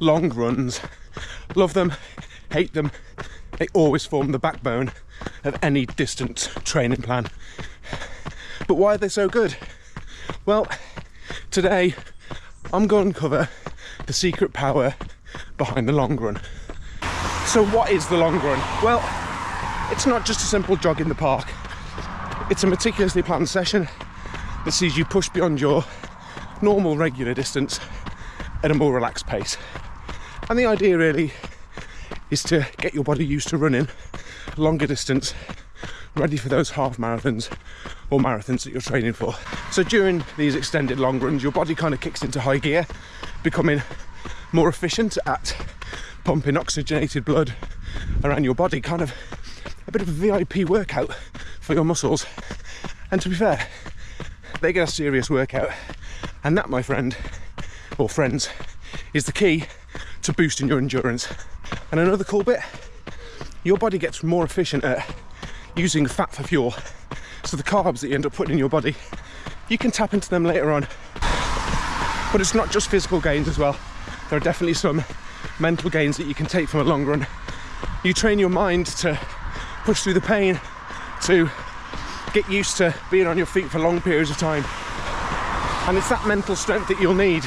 long runs. Love them, hate them. They always form the backbone of any distance training plan. But why are they so good? Well, today I'm going to cover the secret power behind the long run. So what is the long run? Well, it's not just a simple jog in the park. It's a meticulously planned session that sees you push beyond your normal regular distance at a more relaxed pace. And the idea really is to get your body used to running longer distance, ready for those half marathons or marathons that you're training for. So during these extended long runs, your body kind of kicks into high gear, becoming more efficient at pumping oxygenated blood around your body, kind of a bit of a VIP workout for your muscles. And to be fair, they get a serious workout, and that, my friend or friends, is the key to boosting your endurance. And another cool bit, your body gets more efficient at using fat for fuel. So the carbs that you end up putting in your body, you can tap into them later on. But it's not just physical gains as well. There are definitely some mental gains that you can take from a long run. You train your mind to push through the pain, to get used to being on your feet for long periods of time. And it's that mental strength that you'll need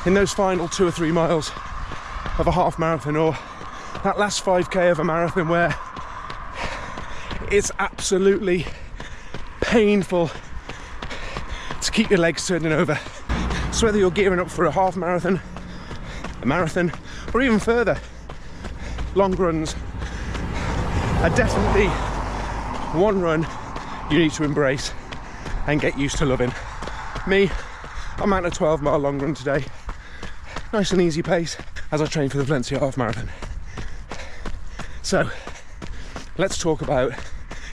in those final 2 or 3 miles of a half marathon, or that last 5k of a marathon, where it's absolutely painful to keep your legs turning over. So whether you're gearing up for a half marathon, a marathon, or even further, long runs are definitely one run you need to embrace and get used to loving. Me, I'm out a 12-mile long run today. Nice and easy pace as I train for the Valencia half marathon. So let's talk about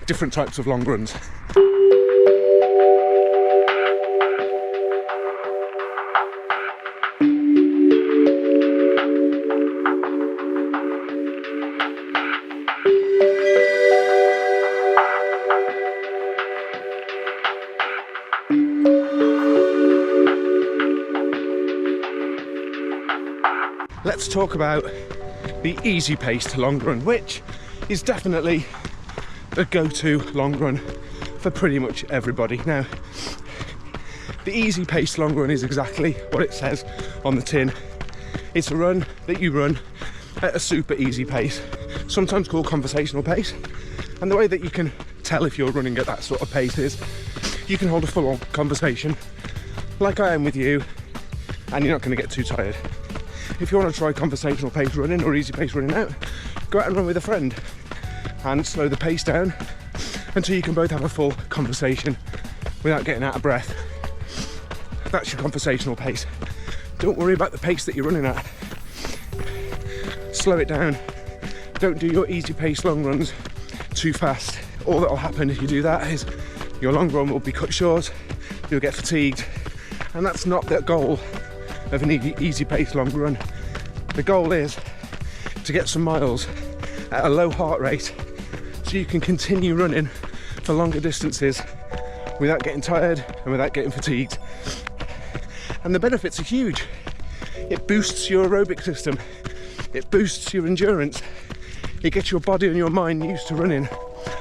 different types of long runs. Let's talk about the easy paced long run, which is definitely the go-to long run for pretty much everybody. Now, the easy paced long run is exactly what it says on the tin. It's a run that you run at a super easy pace, sometimes called conversational pace. And the way that you can tell if you're running at that sort of pace is you can hold a full-on conversation like I am with you, and you're not going to get too tired. If you want to try conversational pace running or easy pace running out, go out and run with a friend and slow the pace down until you can both have a full conversation without getting out of breath. That's your conversational pace. Don't worry about the pace that you're running at. Slow it down. Don't do your easy pace long runs too fast. All that will happen if you do that is your long run will be cut short, you'll get fatigued, and that's not the goal of an easy pace long run. The goal is to get some miles at a low heart rate so you can continue running for longer distances without getting tired and without getting fatigued. And the benefits are huge. It boosts your aerobic system, it boosts your endurance, it gets your body and your mind used to running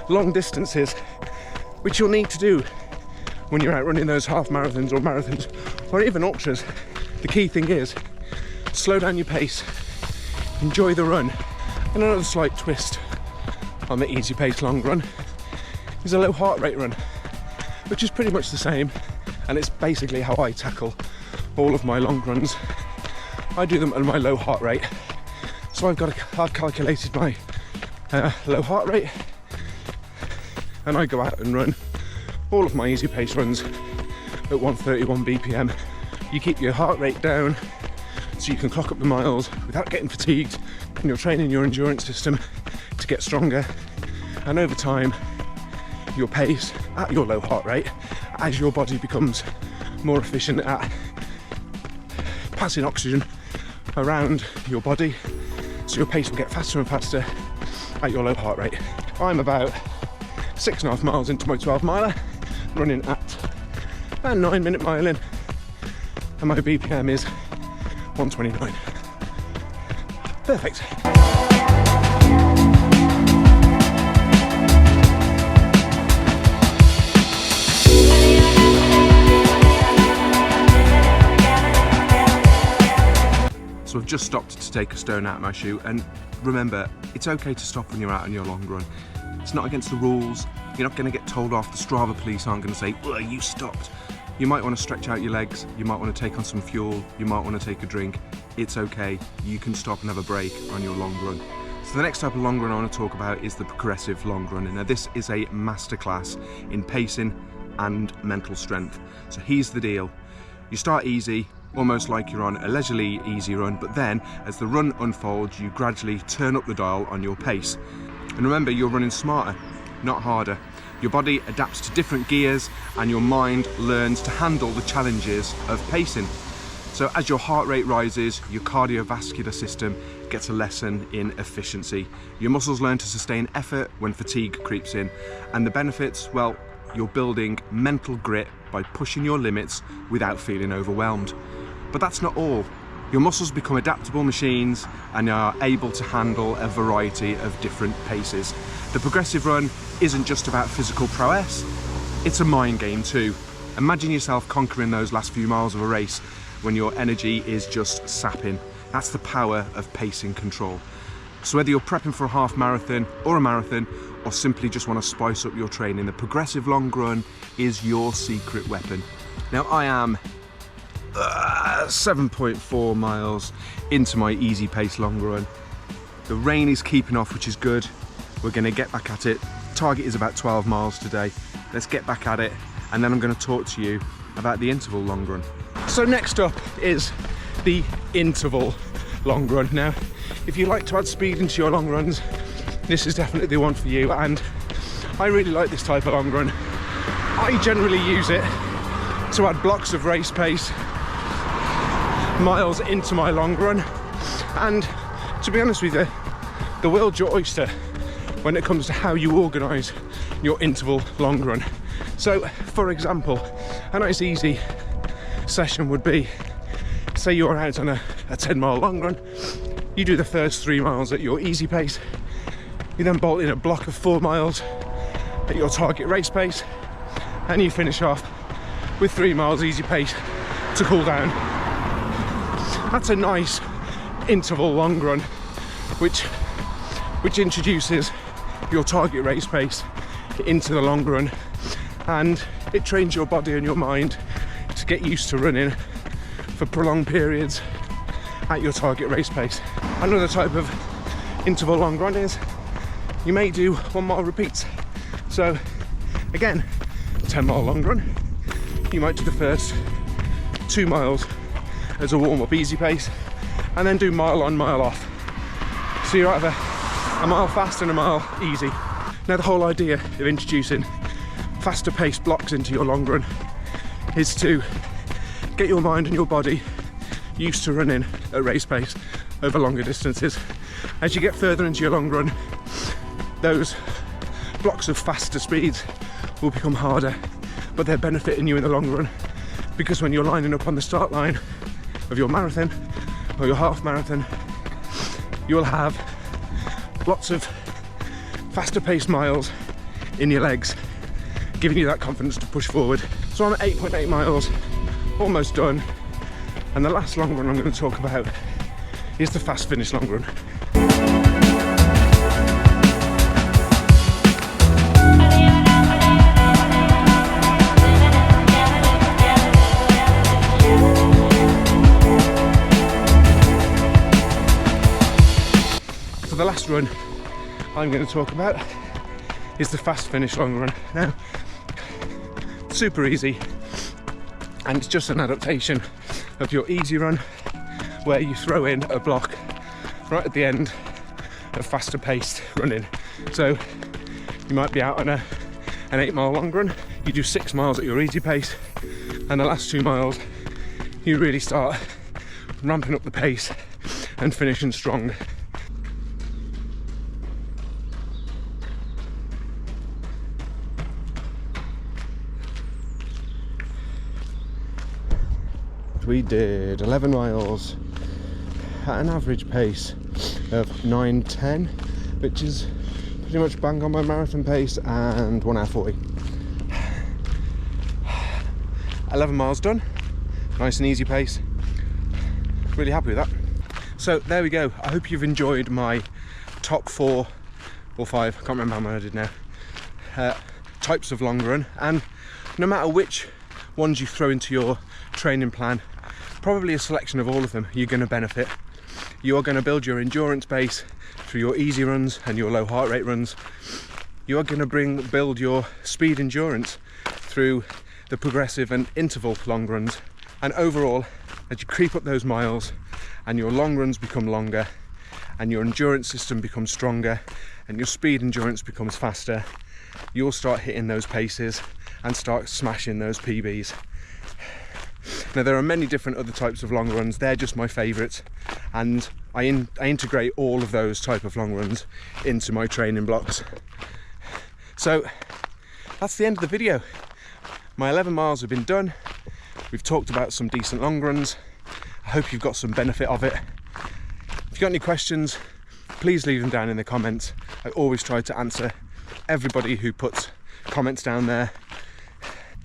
long distances, which you'll need to do when you're out running those half marathons or marathons or even ultras. The key thing is slow down your pace, enjoy the run. And another slight twist on the easy pace long run is a low heart rate run, which is pretty much the same, and it's basically how I tackle all of my long runs. I do them at my low heart rate, so I've calculated my low heart rate, and I go out and run all of my easy pace runs at 131 BPM. You keep your heart rate down so you can clock up the miles without getting fatigued, and you're training your endurance system to get stronger. And over time, your pace at your low heart rate, as your body becomes more efficient at passing oxygen around your body, so your pace will get faster and faster at your low heart rate. I'm about 6.5 miles into my 12 miler, running at about 9-minute mile in, and my BPM is 1:29. Perfect. So I've just stopped to take a stone out of my shoe, and remember, it's okay to stop when you're out on your long run. It's not against the rules. You're not going to get told off. The Strava police aren't going to say, "Oh, you stopped." You might want to stretch out your legs, you might want to take on some fuel, you might want to take a drink. It's okay, you can stop and have a break on your long run. So the next type of long run I want to talk about is the progressive long run. Now this is a masterclass in pacing and mental strength. So here's the deal. You start easy, almost like you're on a leisurely easy run, but then as the run unfolds, you gradually turn up the dial on your pace. And remember, you're running smarter, not harder. Your body adapts to different gears and your mind learns to handle the challenges of pacing. So as your heart rate rises, your cardiovascular system gets a lesson in efficiency. Your muscles learn to sustain effort when fatigue creeps in. And the benefits, well, you're building mental grit by pushing your limits without feeling overwhelmed. But that's not all. Your muscles become adaptable machines and are able to handle a variety of different paces. The progressive run isn't just about physical prowess, it's a mind game too. Imagine yourself conquering those last few miles of a race when your energy is just sapping. That's the power of pacing control. So whether you're prepping for a half marathon or a marathon, or simply just want to spice up your training, the progressive long run is your secret weapon. Now I am 7.4 miles into my easy pace long run. The rain is keeping off, which is good. We're going to get back at it. Target is about 12 miles today. Let's get back at it, and then I'm going to talk to you about the interval long run. So next up is the interval long run. Now, if you like to add speed into your long runs, this is definitely the one for you, and I really like this type of long run. I generally use it to add blocks of race pace miles into my long run, and to be honest with you, the world's your oyster when it comes to how you organise your interval long run. So for example, a nice easy session would be, say you're out on a 10-mile long run, you do the first 3 miles at your easy pace, you then bolt in a block of 4 miles at your target race pace, and you finish off with 3 miles easy pace to cool down. That's a nice interval long run, which introduces your target race pace into the long run, and it trains your body and your mind to get used to running for prolonged periods at your target race pace. Another type of interval long run is you may do 1 mile repeats. So again, 10-mile long run, you might do the first 2 miles as a warm-up easy pace, and then do mile on, mile off. So you're either a mile fast and a mile easy. Now the whole idea of introducing faster paced blocks into your long run is to get your mind and your body used to running at race pace over longer distances. As you get further into your long run, those blocks of faster speeds will become harder, but they're benefiting you in the long run, because when you're lining up on the start line of your marathon or your half marathon, you'll have lots of faster paced miles in your legs, giving you that confidence to push forward. So I'm at 8.8 miles, almost done, and the last long run I'm going to talk about is the fast finish long run. The last run I'm going to talk about is the fast finish long run. Now, super easy, and it's just an adaptation of your easy run, where you throw in a block right at the end of faster paced running. So you might be out on an 8-mile long run, you do 6 miles at your easy pace, and the last 2 miles you really start ramping up the pace and finishing strong. We did 11 miles at an average pace of 9:10, which is pretty much bang on my marathon pace, and 1 hour 40. 11 miles done, nice and easy pace. Really happy with that. So there we go. I hope you've enjoyed my top 4 or 5, I can't remember how many I did now, types of long run. And no matter which ones you throw into your training plan, probably a selection of all of them, you're going to benefit. You are going to build your endurance base through your easy runs and your low heart rate runs. You are going to build your speed endurance through the progressive and interval long runs. And overall, as you creep up those miles and your long runs become longer and your endurance system becomes stronger and your speed endurance becomes faster, you'll start hitting those paces and start smashing those PBs. Now, there are many different other types of long runs. They're just my favourites, and I integrate all of those type of long runs into my training blocks. So that's the end of the video. My 11 miles have been done. We've talked about some decent long runs. I hope you've got some benefit of it. If you've got any questions, please leave them down in the comments. I always try to answer everybody who puts comments down there.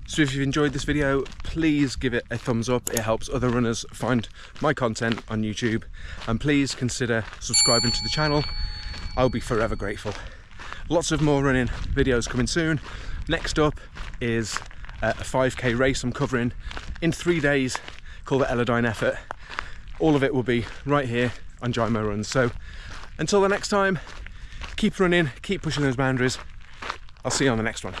So if you've enjoyed this video, please give it a thumbs up. It helps other runners find my content on YouTube. And please consider subscribing to the channel. I'll be forever grateful. Lots of more running videos coming soon. Next up is a 5k race I'm covering in 3 days called the Elodyne Effort. All of it will be right here on Gymo Runs. So until the next time, keep running, keep pushing those boundaries. I'll see you on the next one.